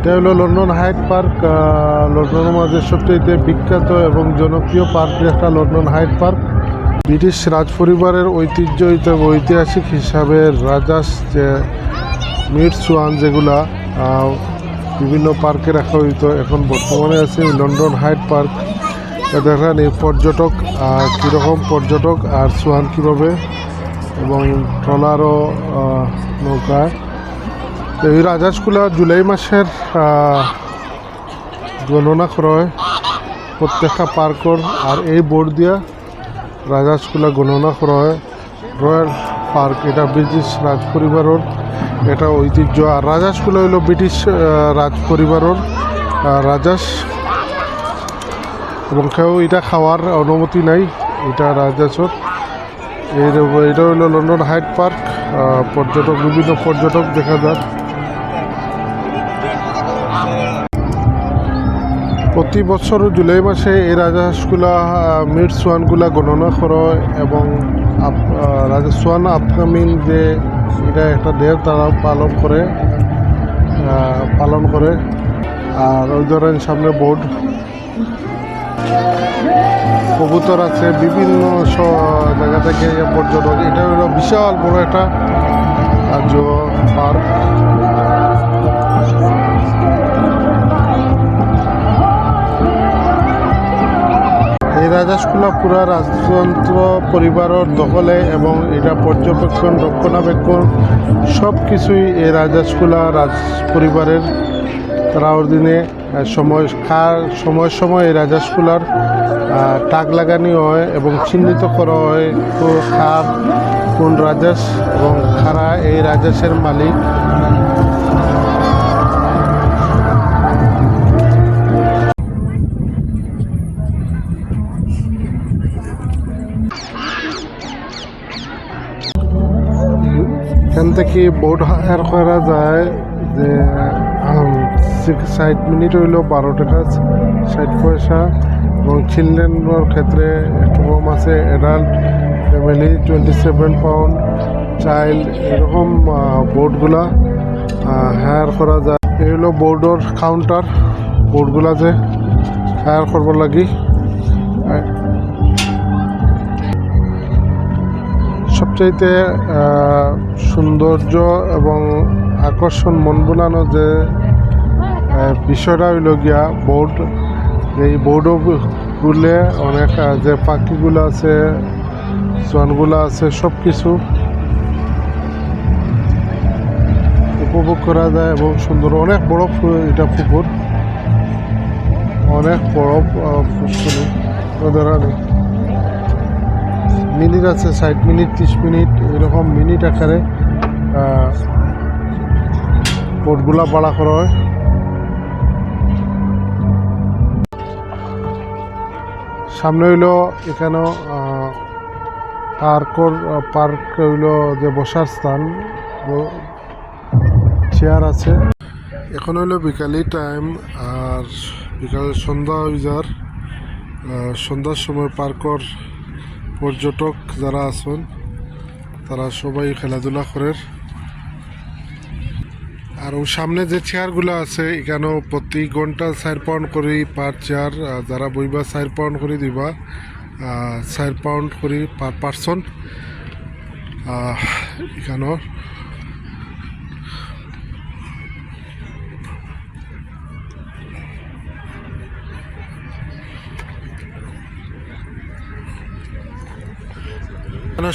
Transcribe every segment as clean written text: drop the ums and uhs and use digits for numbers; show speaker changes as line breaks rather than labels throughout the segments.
এটা হলো London height park. লন্ডনের মাঝে সবচেয়ে বিখ্যাত এবং জনপ্রিয় পার্ক একটা লন্ডন হাইট পার্ক। ব্রিটিশ রাজ পরিবারের ঐতিহাসিক হিসাবে রাজাস যে মিড সোয়ান যেগুলা বিভিন্ন পার্কে রাখা হইতো, এখন বর্তমানে আছে লন্ডন হাইট পার্ক। দেখেন এই পর্যটক কীরকম পর্যটক আর সোয়ান কীভাবে এবং ট্রলারও নৌকায়। এই রাজাসগুলা জুলাই মাসের গণনা করা হয় প্রত্যেকটা পার্কর, আর এই বোর্ড দিয়া রাজাসগুলা গণনা করা হয়। রয়্যাল পার্ক এটা ব্রিটিশ রাজ পরিবারের এটা ঐতিহ্য, আর রাজাসগুলো হইল ব্রিটিশ রাজ পরিবারের রাজাস, এবং কেউ এটা খাওয়ার অনুমতি নাই এটা রাজাসর। এটা হইল লন্ডন হাইট পার্ক। পর্যটক বিভিন্ন পর্যটক দেখা যায়। প্রতি বছর জুলাই মাসে এই রাজহাঁসগুলা মিড সোয়ানগুলা গণনা করা হয়, এবং রাজা সোয়ান আপকামিং যে এটা একটা ডে তারা পালন করে। আর ওই ধরেন সামনে বোর্ড কবুতর আছে বিভিন্ন জায়গা থেকে পর্যটক। এটা হলো বিশাল বড় একটা পার্ক। এই রাজাসগুলা পুরা রাজতন্ত্র পরিবারের দখলে, এবং এটা পর্যবেক্ষণ রক্ষণাবেক্ষণ সব কিছুই এই রাজাসগুলা রাজ পরিবারের। তারা ওর দিনে সময় এই রাজাসগুলার টাগ লাগানি হয় এবং চিহ্নিত করা হয় কার কোন রাজাস এবং কারা এই রাজাসের মালিক। এখান থেকে বোট হায়ার করা যায় যে 60 মিনিট হইল 12 টাকা 60 পয়সা, এবং চিলড্রেনের ক্ষেত্রে একটু কম আছে। অ্যাডাল্ট ফ্যামিলি 27 পাউন্ড, চাইল্ড এরকম বোটগুলা হায়ার করা যায়। এই হলো বোর্ডর কাউন্টার, বোর্ডগুলা যে হায়ার করবার লাগি। সবচাইতে সৌন্দর্য এবং আকর্ষণ মন বোলানো যে বিষয়টা হইল গিয়া বোর্ড। এই বোর্ডও ঘুরলে অনেক যে পাখিগুলো আছে সোয়ানগুলো আছে সব কিছু উপভোগ করা যায়, এবং সুন্দর অনেক বড় এটা পুকুর, অনেক বড় পুষ্করী। ধরেন মিনিট আছে 60 মিনিট 30 মিনিট এরকম মিনিট আকারে বোটগুলা ভাড়া করা হয়। সামনে হইল এখানেও পার্ক হইল যে বসার স্থান, চেয়ার আছে। এখন হইল বিকালি টাইম, আর বিকাল সন্ধ্যা হয়ে যার সন্ধ্যার সময় পার্কর পর্যটক যারা আছেন তারা সবাই খেলাধুলা করে। আর সামনে যে চেয়ারগুলো আছে এখানেও প্রতি ঘন্টা 4 পাউন্ড করে পার চেয়ার, যারা বইবা 4 পাউন্ড করে দিবা, 4 পাউন্ড করে পার পার্সন। এখানেও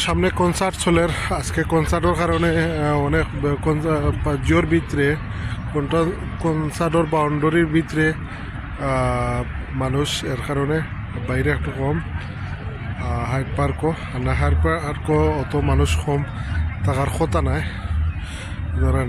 সামনে কনসার্ট চলের। আজকে কনসার্টের কারণে অনেক জোর ভিতরে কনসার্টের বাউন্ডারির ভিতরে মানুষ, এর কারণে বাইরে একটু কম। হাইট পার্কও না, হাইট পার্কও অত মানুষ কম থাকার কথা নাই ধরেন।